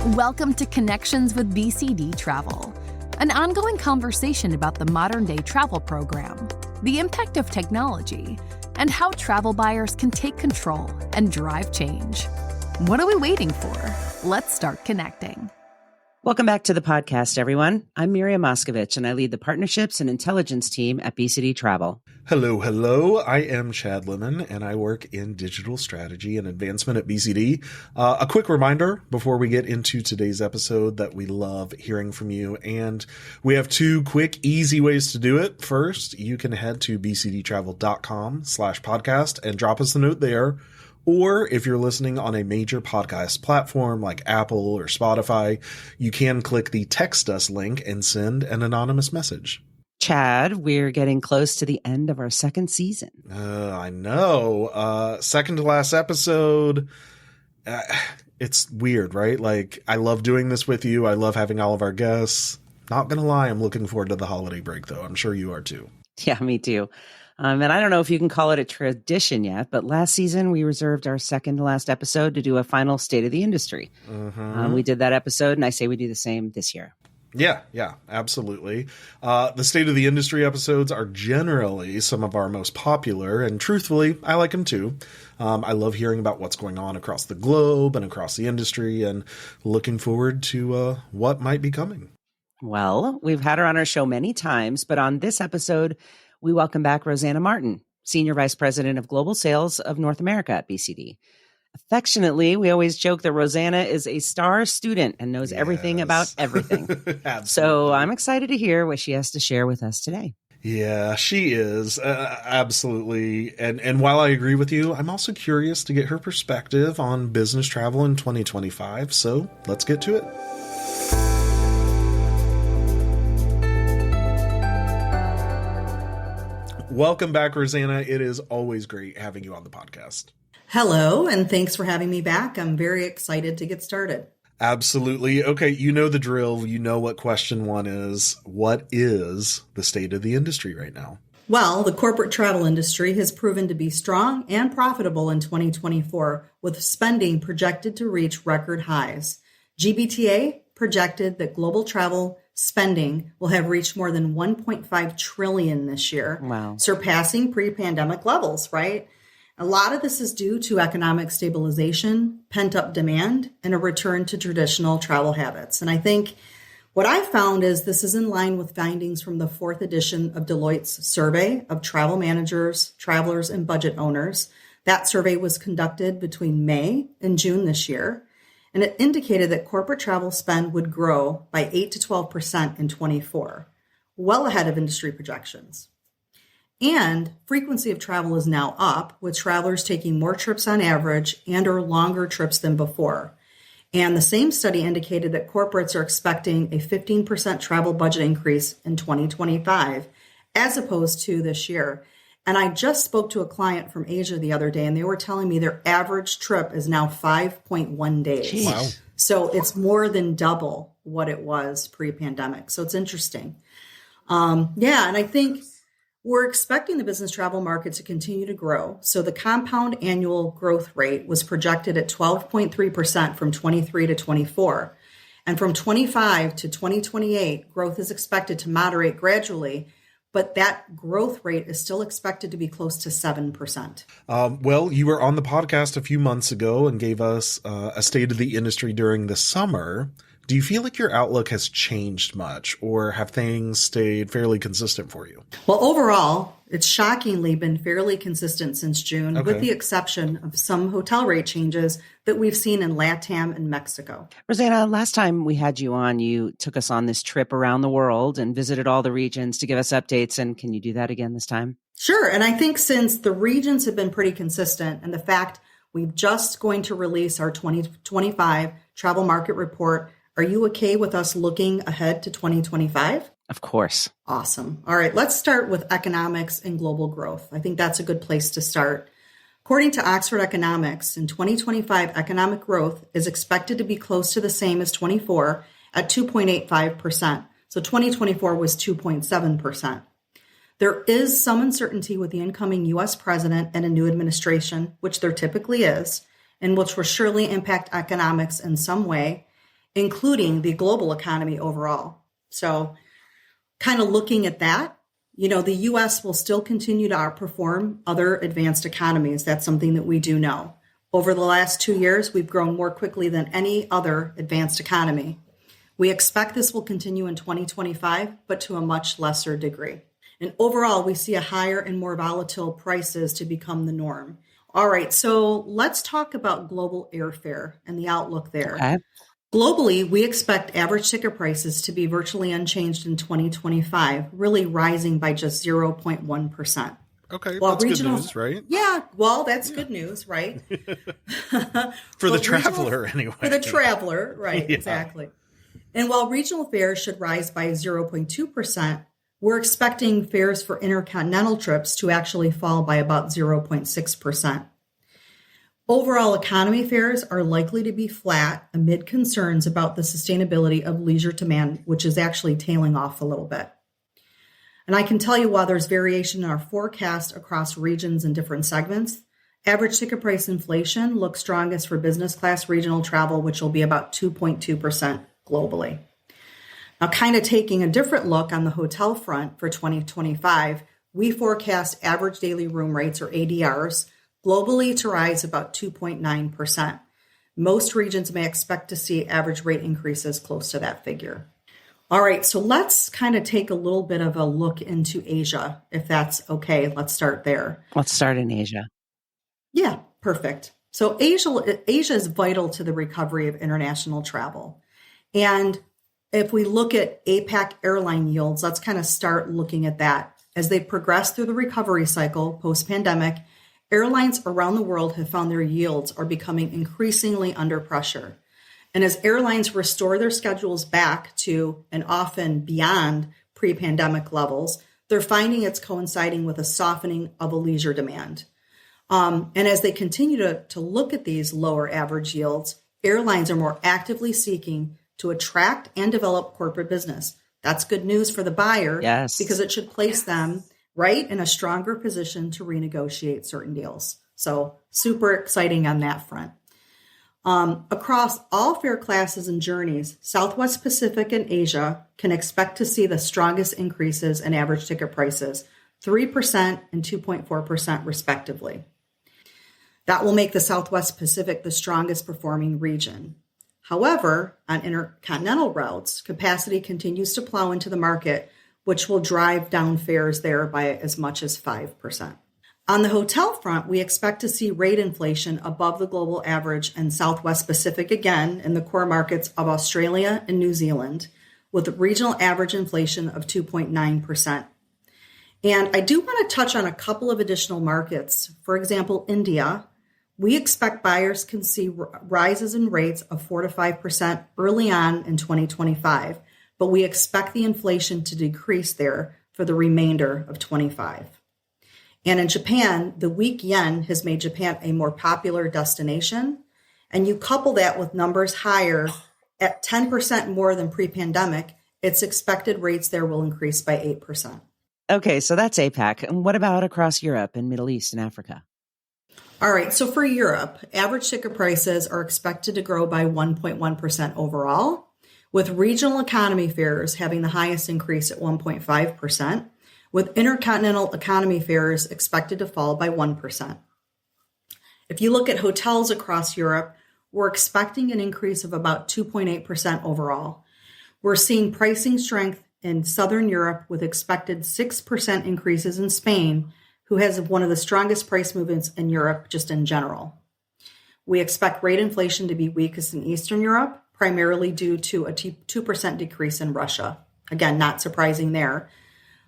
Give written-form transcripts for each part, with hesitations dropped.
Welcome to Connections with BCD Travel, an ongoing conversation about the modern-day travel program, the impact of technology, and how travel buyers can take control and drive change. What are we waiting for? Let's start connecting. Welcome back to the podcast, everyone. I'm Miriam Moskovich, and I lead the Partnerships and Intelligence team at BCD Travel. Hello. I am Chad Lemon, and I work in digital strategy and advancement at BCD. A quick reminder before we get into today's episode that we love hearing from you, and we have two quick, easy ways to do it. First, you can head to bcdtravel.com/podcast and drop us a note there. Or if you're listening on a major podcast platform like Apple or Spotify, you can click the text us link and send an anonymous message. Chad, we're getting close to the end of our second season. I know. Second to last episode. It's weird, right? Like, I love doing this with you. I love having all of our guests. Not going to lie, I'm looking forward to the holiday break, though. I'm sure you are too. Yeah, me too. And I don't know if you can call it a tradition yet, but last season we reserved our second to last episode to do a final state of the industry. We did that episode, and I say we do the same this year. Yeah, absolutely. The state of the industry episodes are generally some of our most popular, and truthfully, I like them too. I love hearing about what's going on across the globe and across the industry, and looking forward to what might be coming. Well, we've had her on our show many times, but on this episode, we welcome back Rossana Martin, Senior Vice President of Global Sales of North America at BCD. Affectionately, we always joke that Rossana is a star student and knows everything about everything. So I'm excited to hear what she has to share with us today. Yeah, she is. Absolutely. And while I agree with you, I'm also curious to get her perspective on business travel in 2025. So let's get to it. Welcome back, Rossana. It is always great having you on the podcast. Hello, and thanks for having me back. I'm very excited to get started. Absolutely. Okay, you know the drill. You know what question one is. What is the state of the industry right now? Well, the corporate travel industry has proven to be strong and profitable in 2024, with spending projected to reach record highs. GBTA projected that global travel spending will have reached more than 1.5 trillion this year, surpassing pre-pandemic levels, right? A lot of this is due to economic stabilization, pent-up demand, and a return to traditional travel habits. And I think what I found is this is in line with findings from the fourth edition of Deloitte's survey of travel managers, travelers, and budget owners. That survey was conducted between May and June this year. And it indicated that corporate travel spend would grow by 8 to 12% in 24, well ahead of industry projections. And frequency of travel is now up, with travelers taking more trips on average and or longer trips than before. And the same study indicated that corporates are expecting a 15% travel budget increase in 2025, as opposed to this year. And I just spoke to a client from Asia the other day, and they were telling me their average trip is now 5.1 days. Wow. So it's more than double what it was pre-pandemic. So it's interesting. And I think we're expecting the business travel market to continue to grow. So the compound annual growth rate was projected at 12.3% from 23 to 24. And from 25 to 2028, growth is expected to moderate gradually, but that growth rate is still expected to be close to 7%. Well, you were on the podcast a few months ago and gave us a state of the industry during the summer. Do you feel like your outlook has changed much, or have things stayed fairly consistent for you? Well, overall, it's shockingly been fairly consistent since June, with the exception of some hotel rate changes that we've seen in LATAM and Mexico. Rossana, last time we had you on, you took us on this trip around the world and visited all the regions to give us updates. And can you do that again this time? Sure. And I think since the regions have been pretty consistent, and the fact we've just going to release our 2025 travel market report, are you okay with us looking ahead to 2025? Of course. Awesome. All right, let's start with economics and global growth. I think that's a good place to start. According to Oxford Economics, in 2025, economic growth is expected to be close to the same as 24 at 2.85%. So 2024 was 2.7%. There is some uncertainty with the incoming U.S. president and a new administration, which there typically is, and which will surely impact economics in some way. including the global economy overall. So kind of looking at that, the U.S. will still continue to outperform other advanced economies. That's something that we do know. Over the last 2 years, we've grown more quickly than any other advanced economy. We expect this will continue in 2025, but to a much lesser degree. And overall, we see a higher and more volatile prices to become the norm. All right, so let's talk about global airfare and the outlook there. Okay. Globally, we expect average ticket prices to be virtually unchanged in 2025, really rising by just 0.1%. Okay, that's good news, right? Yeah, well, that's good news, right? For the traveler, anyway. For the traveler, right, Yeah. Exactly. And while regional fares should rise by 0.2%, we're expecting fares for intercontinental trips to actually fall by about 0.6%. Overall economy fares are likely to be flat amid concerns about the sustainability of leisure demand, which is actually tailing off a little bit. And I can tell you, while there's variation in our forecast across regions and different segments, average ticket price inflation looks strongest for business class regional travel, which will be about 2.2% globally. Now, kind of taking a different look on the hotel front for 2025, we forecast average daily room rates, or ADRs, globally to rise about 2.9%. Most regions may expect to see average rate increases close to that figure. All right, so let's kind of take a little bit of a look into Asia, if that's okay. Let's start there. Let's start in Asia. Yeah, perfect. So Asia is vital to the recovery of international travel. And if we look at APAC airline yields, let's kind of start looking at that. As they progress through the recovery cycle post-pandemic, airlines around the world have found their yields are becoming increasingly under pressure. And as airlines restore their schedules back to and often beyond pre-pandemic levels, they're finding it's coinciding with a softening of a leisure demand. And as they continue to look at these lower average yields, airlines are more actively seeking to attract and develop corporate business. That's good news for the buyer, Yes, because it should place them right in a stronger position to renegotiate certain deals. So super exciting on that front. Across all fare classes and journeys, Southwest Pacific and Asia can expect to see the strongest increases in average ticket prices, 3% and 2.4% respectively. That will make the Southwest Pacific the strongest performing region. However, on intercontinental routes, capacity continues to plow into the market, which will drive down fares there by as much as 5%. On the hotel front, we expect to see rate inflation above the global average in Southwest Pacific again in the core markets of Australia and New Zealand, with regional average inflation of 2.9%. And I do want to touch on a couple of additional markets. For example, India. We expect buyers can see rises in rates of 4 to 5% early on in 2025, but we expect the inflation to decrease there for the remainder of 25. And in Japan, the weak yen has made Japan a more popular destination. And you couple that with numbers higher at 10% more than pre-pandemic, it's expected rates there will increase by 8%. Okay, so that's APAC. And what about across Europe and Middle East and Africa? All right, so for Europe, average ticket prices are expected to grow by 1.1% overall, with regional economy fares having the highest increase at 1.5%. With intercontinental economy fares expected to fall by 1%. If you look at hotels across Europe, we're expecting an increase of about 2.8% overall. We're seeing pricing strength in Southern Europe with expected 6% increases in Spain, who has one of the strongest price movements in Europe just in general. We expect rate inflation to be weakest in Eastern Europe, primarily due to a 2% decrease in Russia. Again, not surprising there.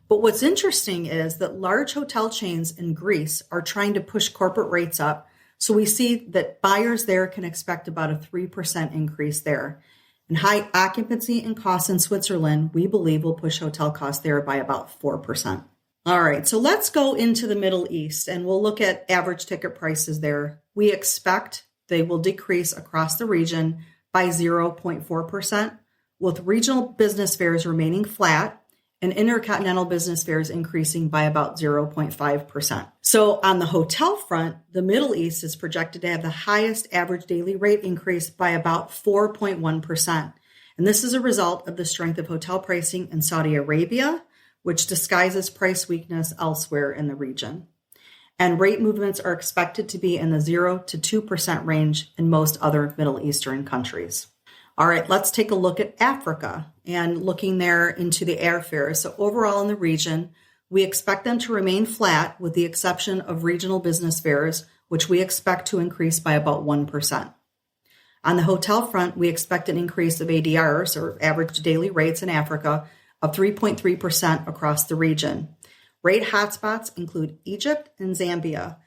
But what's interesting is that large hotel chains in Greece are trying to push corporate rates up. So we see that buyers there can expect about a 3% increase there. And high occupancy and costs in Switzerland, we believe, will push hotel costs there by about 4%. All right, so let's go into the Middle East and we'll look at average ticket prices there. We expect they will decrease across the region by 0.4%, with regional business fares remaining flat and intercontinental business fares increasing by about 0.5%. So on the hotel front, the Middle East is projected to have the highest average daily rate increase by about 4.1%. And this is a result of the strength of hotel pricing in Saudi Arabia, which disguises price weakness elsewhere in the region. And rate movements are expected to be in the 0 to 2% range in most other Middle Eastern countries. All right, let's take a look at Africa and looking there into the airfares. So overall in the region, we expect them to remain flat with the exception of regional business fares, which we expect to increase by about 1%. On the hotel front, we expect an increase of ADRs, or average daily rates in Africa, of 3.3% across the region. Rate hotspots include Egypt and Zambia.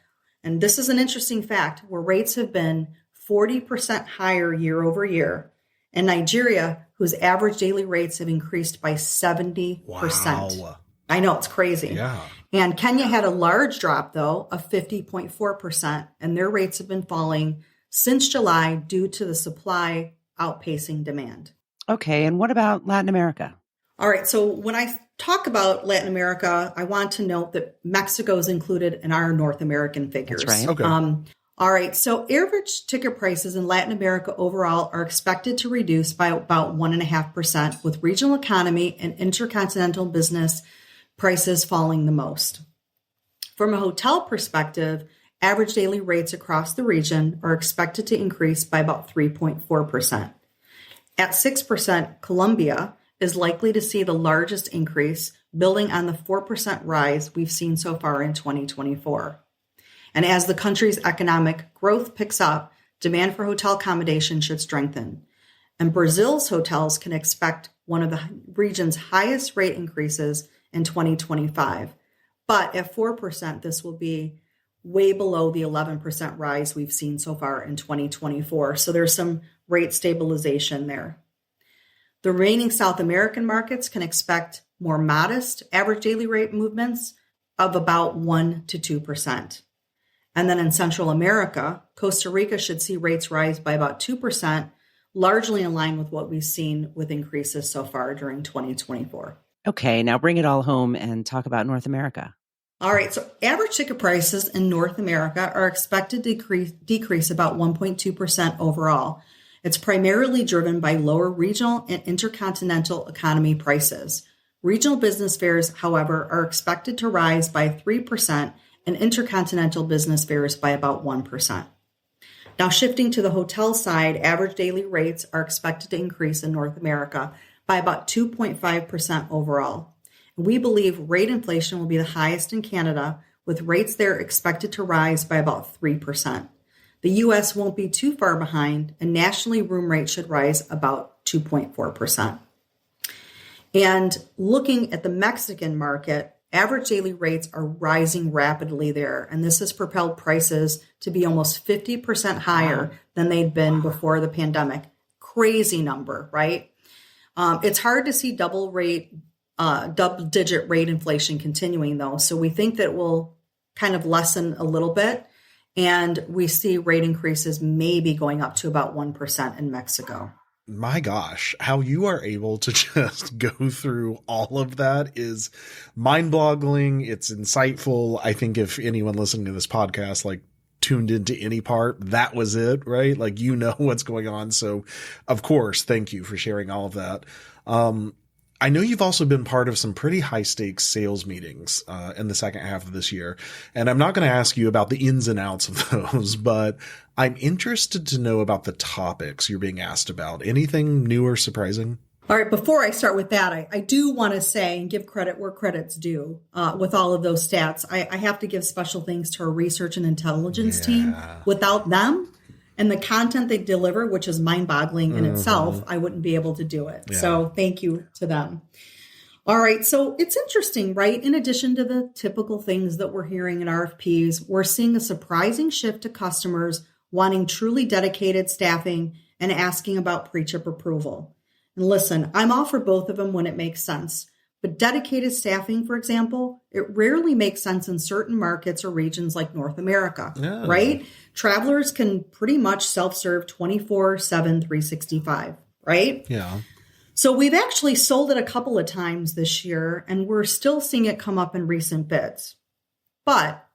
And this is an interesting fact where rates have been 40% higher year over year. And Nigeria, whose average daily rates have increased by 70%. Wow. I know, it's crazy. Yeah. And Kenya had a large drop, though, of 50.4%, and their rates have been falling since July due to the supply outpacing demand. Okay, and what about Latin America? All right, so when I talk about Latin America, I want to note that Mexico is included in our North American figures. That's right. Okay. All right, so average ticket prices in Latin America overall are expected to reduce by about 1.5%, with regional economy and intercontinental business prices falling the most. From a hotel perspective, average daily rates across the region are expected to increase by about 3.4%. At 6%, Colombia is likely to see the largest increase, building on the 4% rise we've seen so far in 2024. And as the country's economic growth picks up, demand for hotel accommodation should strengthen. And Brazil's hotels can expect one of the region's highest rate increases in 2025. But at 4%, this will be way below the 11% rise we've seen so far in 2024. So there's some rate stabilization there. The remaining South American markets can expect more modest average daily rate movements of about 1 to 2%. And then in Central America, Costa Rica should see rates rise by about 2%, largely in line with what we've seen with increases so far during 2024. Okay, now bring it all home and talk about North America. All right, so average ticket prices in North America are expected to decrease about 1.2% overall. It's primarily driven by lower regional and intercontinental economy prices. Regional business fares, however, are expected to rise by 3%, and intercontinental business fares by about 1%. Now, shifting to the hotel side, average daily rates are expected to increase in North America by about 2.5% overall. We believe rate inflation will be the highest in Canada, with rates there expected to rise by about 3%. The U.S. won't be too far behind, and nationally room rates should rise about 2.4%. And looking at the Mexican market, average daily rates are rising rapidly there, and this has propelled prices to be almost 50% higher than they'd been before the pandemic. Crazy number, right? It's hard to see double-digit rate inflation continuing, though, so we think that it will kind of lessen a little bit, and we see rate increases maybe going up to about 1% in Mexico. My gosh, how you are able to just go through all of that is mind-boggling. It's insightful. I think if anyone listening to this podcast, like, tuned into any part, that was it, right? Like, you know what's going on. So, of course, thank you for sharing all of that. I know you've also been part of some pretty high stakes sales meetings in the second half of this year. And I'm not going to ask you about the ins and outs of those, but I'm interested to know about the topics you're being asked about. Anything new or surprising? All right, before I start with that, I do want to say and give credit where credit's due with all of those stats. I have to give special thanks to our research and intelligence team. Without them and the content they deliver, which is mind-boggling in itself, I wouldn't be able to do it. Yeah. So thank you to them. All right, so it's interesting, right? In addition to the typical things that we're hearing in RFPs, we're seeing a surprising shift to customers wanting truly dedicated staffing and asking about pre-trip approval. And listen, I'm all for both of them when it makes sense. But dedicated staffing, for example, it rarely makes sense in certain markets or regions like North America, right? Travelers can pretty much self-serve 24/7, 365, right? Yeah. So we've actually sold it a couple of times this year, and we're still seeing it come up in recent bids. But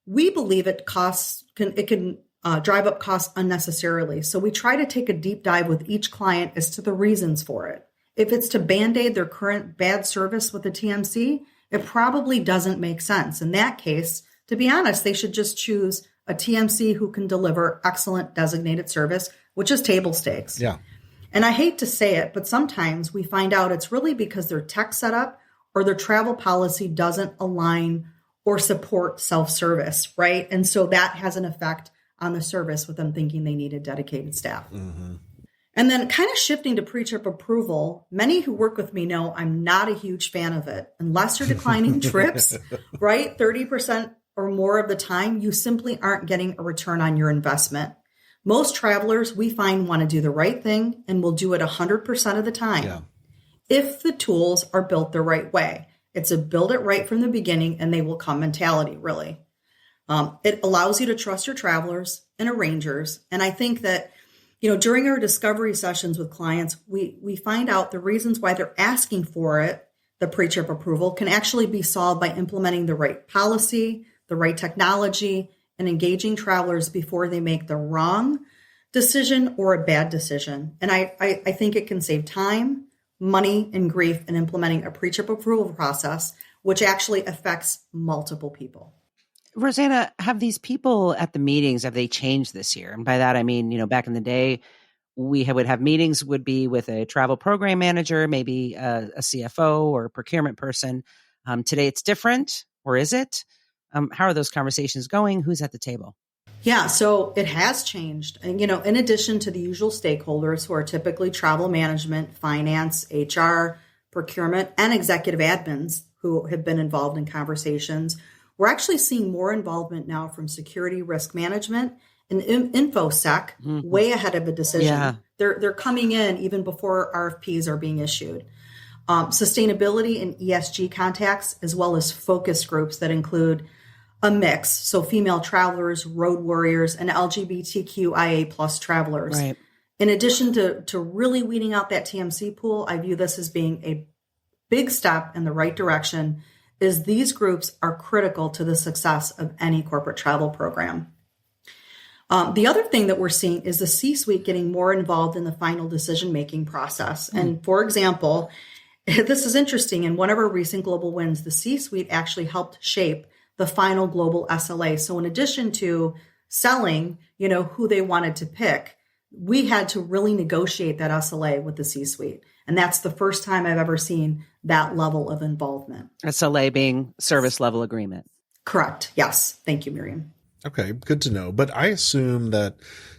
we believe it can drive up costs unnecessarily. So we try to take a deep dive with each client as to the reasons for it. If it's to band-aid their current bad service with the TMC, it probably doesn't make sense. In that case, to be honest, they should just choose a TMC who can deliver excellent designated service, which is table stakes. Yeah. And I hate to say it, but sometimes we find out it's really because their tech setup or their travel policy doesn't align or support self-service, right? And so that has an effect on the service with them thinking they need a dedicated staff. Mm-hmm. And then kind of shifting to pre-trip approval, many who work with me know I'm not a huge fan of it. Unless you're declining trips, right? 30% or more of the time, you simply aren't getting a return on your investment. Most travelers, we find, want to do the right thing and will do it 100% of the time if the tools are built the right way. It's a build it right from the beginning and they will come mentality, really. It allows you to trust your travelers and arrangers. And I think that, during our discovery sessions with clients, we find out the reasons why they're asking for it, the pre-trip approval, can actually be solved by implementing the right policy, the right technology, and engaging travelers before they make the wrong decision or a bad decision. And I think it can save time, money, and grief in implementing a pre-trip approval process, which actually affects multiple people. Rossana, have these people at the meetings, have they changed this year? And by that, I mean, back in the day, would have meetings would be with a travel program manager, maybe a CFO or a procurement person. Today it's different, or is it? How are those conversations going? Who's at the table? Yeah, so it has changed. And, in addition to the usual stakeholders who are typically travel management, finance, HR, procurement, and executive admins who have been involved in conversations, we're actually seeing more involvement now from security risk management and InfoSec way ahead of a decision. Yeah. They're coming in even before RFPs are being issued. Sustainability and ESG contacts, as well as focus groups that include a mix. So female travelers, road warriors, and LGBTQIA plus travelers. Right. In addition to really weeding out that TMC pool, I view this as being a big step in the right direction, is these groups are critical to the success of any corporate travel program. The other thing that we're seeing is the C-suite getting more involved in the final decision-making process. And for example, this is interesting. In one of our recent global wins, the C-suite actually helped shape the final global SLA. So in addition to selling, who they wanted to pick, we had to really negotiate that SLA with the C-suite. And that's the first time I've ever seen that level of involvement. SLA being service level agreement. Correct. Yes. Thank you, Miriam. Okay, good to know. But I assume that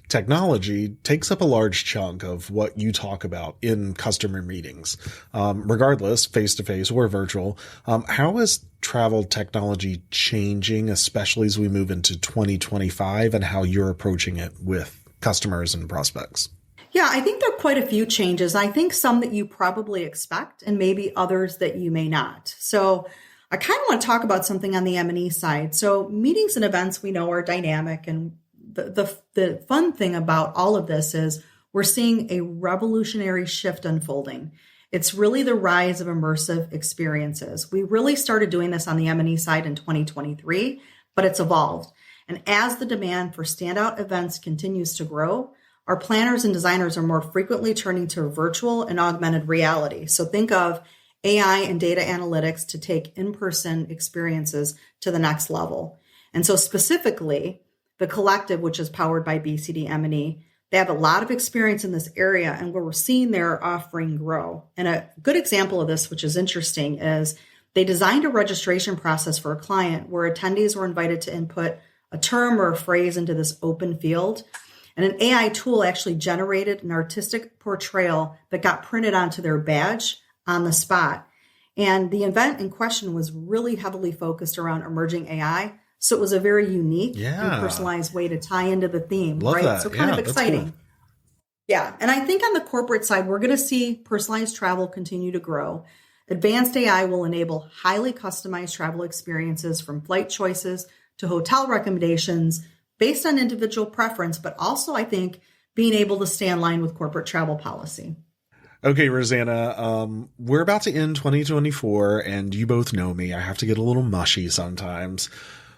technology takes up a large chunk of what you talk about in customer meetings, regardless, face-to-face or virtual. How is travel technology changing, especially as we move into 2025, and how you're approaching it with customers and prospects? Yeah, I think there are quite a few changes. I think some that you probably expect and maybe others that you may not. So I kind of want to talk about something on the M&E side. So meetings and events we know are dynamic, and the fun thing about all of this is we're seeing a revolutionary shift unfolding. It's really the rise of immersive experiences. We really started doing this on the M&E side in 2023, but it's evolved. And as the demand for standout events continues to grow, our planners and designers are more frequently turning to virtual and augmented reality. So think of AI and data analytics to take in-person experiences to the next level. And so specifically, the collective, which is powered by BCD M&E, they have a lot of experience in this area, and where we're seeing their offering grow. And a good example of this, which is interesting, is they designed a registration process for a client where attendees were invited to input a term or a phrase into this open field. And an AI tool actually generated an artistic portrayal that got printed onto their badge on the spot. And the event in question was really heavily focused around emerging AI. So it was a very unique and personalized way to tie into the theme, Love right? That. So kind of exciting. Cool. Yeah. And I think on the corporate side, we're going to see personalized travel continue to grow. Advanced AI will enable highly customized travel experiences, from flight choices to hotel recommendations based on individual preference, but also I think being able to stay in line with corporate travel policy. Okay, Rosanna, we're about to end 2024, and you both know me. I have to get a little mushy sometimes.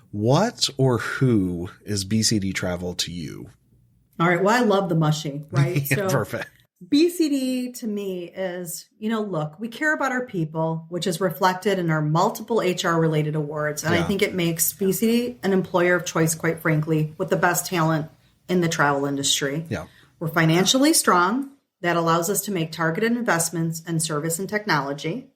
What or who is BCD Travel to you? All right. Well, I love the mushy, right? Yeah, perfect. BCD to me is, look, we care about our people, which is reflected in our multiple HR related awards. And I think it makes BCD an employer of choice, quite frankly, with the best talent in the travel industry. Yeah. We're financially strong. That allows us to make targeted investments in service and technology.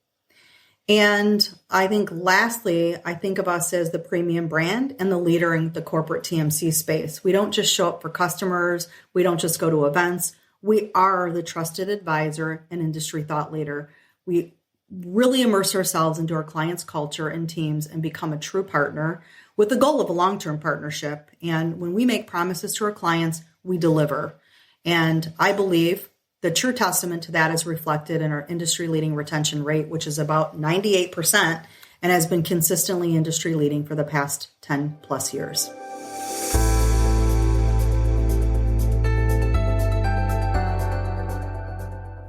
And I think lastly, I think of us as the premium brand and the leader in the corporate TMC space. We don't just show up for customers. We don't just go to events. We are the trusted advisor and industry thought leader. We really immerse ourselves into our clients' culture and teams and become a true partner with the goal of a long-term partnership. And when we make promises to our clients, we deliver. And I believe the true testament to that is reflected in our industry-leading retention rate, which is about 98% and has been consistently industry-leading for the past 10 plus years.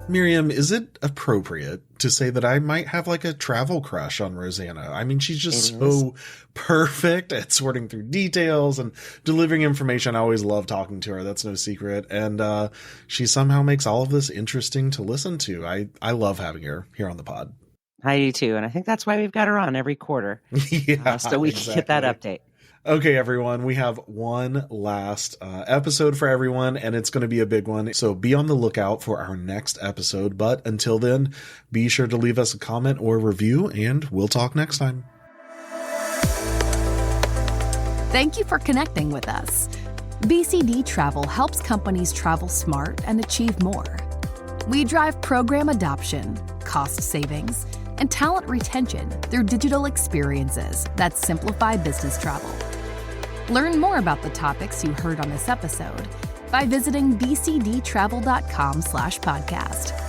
Miriam, is it appropriate to say that I might have like a travel crush on Rosanna? I mean, she's just so perfect at sorting through details and delivering information. I always love talking to her. That's no secret. And she somehow makes all of this interesting to listen to. I love having her here on the pod. I do too. And I think that's why we've got her on every quarter. Yeah, so we can get that update. Okay, everyone, we have one last episode for everyone, and it's going to be a big one. So be on the lookout for our next episode. But until then, be sure to leave us a comment or review, and we'll talk next time. Thank you for connecting with us. BCD Travel helps companies travel smart and achieve more. We drive program adoption, cost savings, and talent retention through digital experiences that simplify business travel. Learn more about the topics you heard on this episode by visiting bcdtravel.com/podcast.